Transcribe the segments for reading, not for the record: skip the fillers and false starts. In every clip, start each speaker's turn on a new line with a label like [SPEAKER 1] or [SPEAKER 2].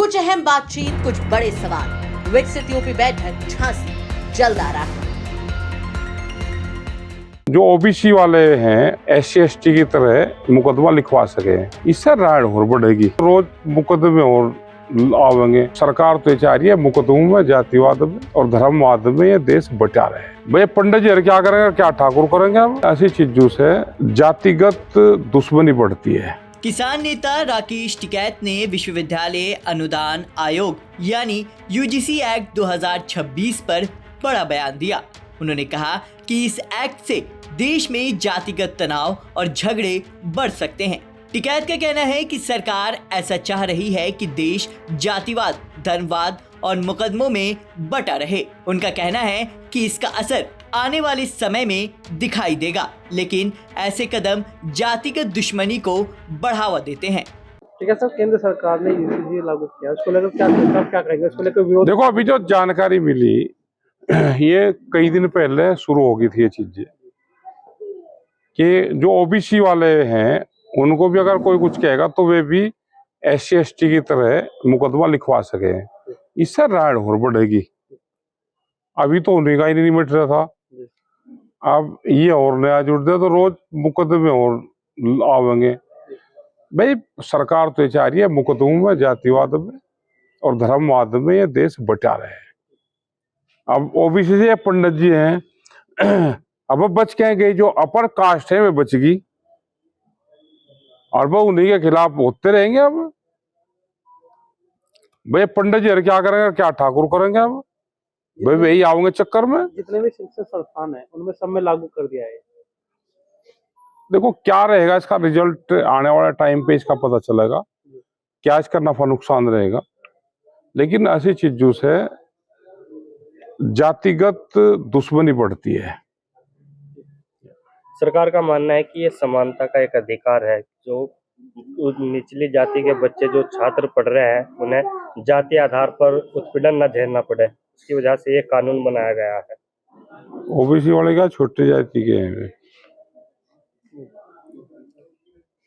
[SPEAKER 1] कुछ अहम बातचीत, कुछ बड़े सवाल। विकसित यूपी बैठक झांसी जल्द आ रहा है।
[SPEAKER 2] जो ओबीसी वाले हैं SC ST की तरह मुकदमा लिखवा सके, इससे राय और बढ़ेगी। रोज मुकदमे और आवेंगे। सरकार तो चाह रही है मुकदमों में, जातिवाद में और धर्मवाद में ये देश बचा रहे। भाई पंडित जी क्या करेंगे, क्या ठाकुर करेंगे? अब ऐसी चीजों से जातिगत दुश्मनी बढ़ती है।
[SPEAKER 3] किसान नेता राकेश टिकैत ने विश्वविद्यालय अनुदान आयोग यानी UGC एक्ट 2026 पर बड़ा बयान दिया। उन्होंने कहा कि इस एक्ट से देश में जातिगत तनाव और झगड़े बढ़ सकते हैं। टिकैत का कहना है कि सरकार ऐसा चाह रही है कि देश जातिवाद, धर्मवाद और मुकदमों में बटा रहे। उनका कहना है कि इसका असर आने वाले समय में दिखाई देगा, लेकिन ऐसे कदम जातिगत दुश्मनी को बढ़ावा देते हैं।
[SPEAKER 4] ठीक है सर, केंद्र सरकार ने UGC लागू किया, उसको लेकर क्या कहेंगे? उसको लेकर विरोध?
[SPEAKER 2] देखो, अभी जो जानकारी मिली ये कई दिन पहले शुरू हो गई थी ये चीजें कि जो OBC वाले हैं उनको भी अगर कोई कुछ कहेगा तो वे भी SC ST की तरह मुकदमा लिखवा सके, इससे राय और बढ़ेगी। अभी तो उन्हीं का ही नहीं मिट रहा था, अब ये और नया जुड़ दे तो रोज मुकदमे और आवेंगे। भाई सरकार तो चाह रही है मुकदमों में, जातिवाद में और धर्मवाद में ये देश बचा रहे। अब OBC से पंडित जी हैं अब बच के गई, जो अपर कास्ट है वे बच गई और वो उन्हीं के खिलाफ होते रहेंगे। अब भाई पंडित जी क्या करेंगे, क्या ठाकुर करेंगे? अब भाई वही आओगे चक्कर में।
[SPEAKER 4] जितने भी शिक्षण संस्थान है उनमें सब में लागू कर दिया है।
[SPEAKER 2] देखो क्या रहेगा इसका रिजल्ट, आने वाले टाइम पे इसका पता चलेगा क्या इसका नफा नुकसान रहेगा। लेकिन ऐसी चीजों से जातिगत दुश्मनी बढ़ती है।
[SPEAKER 5] सरकार का मानना है कि ये समानता का एक अधिकार है। जो निचली जाति के बच्चे जो छात्र पढ़ रहे हैं उन्हें जाति आधार पर उत्पीड़न न झेलना पड़े, इसकी वजह से ये कानून बनाया गया है।
[SPEAKER 2] OBC वाले क्या छोटी जाति के हैं,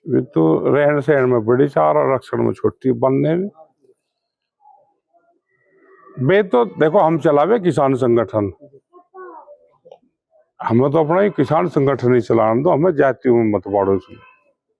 [SPEAKER 2] वे तो रहन सहन में बड़ी, चार आरक्षण में छोटी बनने में। वे तो देखो हम चलावे किसान संगठन, हमें तो अपना ही किसान संगठन ही चलाने दो, हमें जातियों में मत बाड़ो।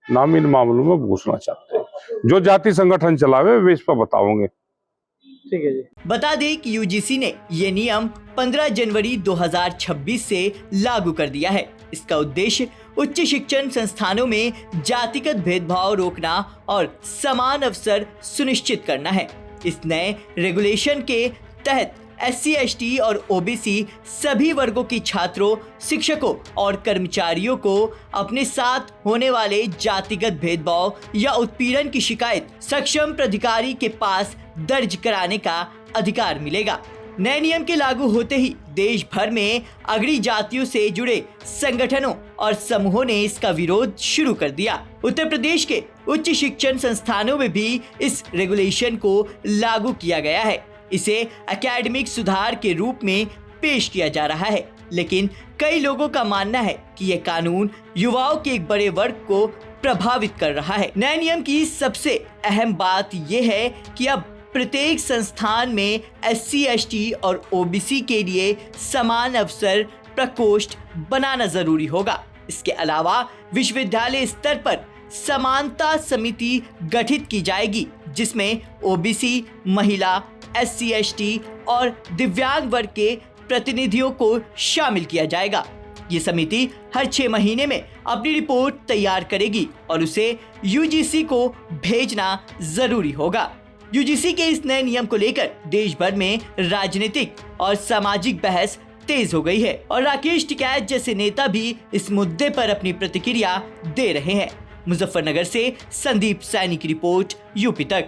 [SPEAKER 2] नाम इन मामलों में घुसना चाहते हैं, जो जाति संगठन चलावे वे इस पर बताओगे।
[SPEAKER 4] ठीक है जी।
[SPEAKER 3] बता दें कि UGC ने ये नियम 15 जनवरी 2026 से लागू कर दिया है। इसका उद्देश्य उच्च शिक्षण संस्थानों में जातिगत भेदभाव रोकना और समान अवसर सुनिश्चित करना है। इस नए रेगुलेशन के तहत SC ST और OBC सभी वर्गों के छात्रों, शिक्षकों और कर्मचारियों को अपने साथ होने वाले जातिगत भेदभाव या उत्पीड़न की शिकायत सक्षम प्राधिकारी के पास दर्ज कराने का अधिकार मिलेगा। नए नियम के लागू होते ही देश भर में अगड़ी जातियों से जुड़े संगठनों और समूहों ने इसका विरोध शुरू कर दिया। उत्तर प्रदेश के उच्च शिक्षण संस्थानों में भी इस रेगुलेशन को लागू किया गया है। इसे एकेडमिक सुधार के रूप में पेश किया जा रहा है, लेकिन कई लोगों का मानना है कि यह कानून युवाओं के एक बड़े वर्ग को प्रभावित कर रहा है। नए नियम की सबसे अहम बात यह है कि अब प्रत्येक संस्थान में SC ST और OBC के लिए समान अवसर प्रकोष्ठ बनाना जरूरी होगा। इसके अलावा विश्वविद्यालय स्तर पर समानता समिति गठित की जाएगी, जिसमें OBC, महिला, SC ST और दिव्यांग वर्ग के प्रतिनिधियों को शामिल किया जाएगा। ये समिति हर 6 महीने में अपनी रिपोर्ट तैयार करेगी और उसे UGC को भेजना जरूरी होगा। UGC के इस नए नियम को लेकर देश भर में राजनीतिक और सामाजिक बहस तेज हो गई है और राकेश टिकैत जैसे नेता भी इस मुद्दे पर अपनी प्रतिक्रिया दे रहे हैं। मुजफ्फरनगर से संदीप सैनी की रिपोर्ट, UP तक।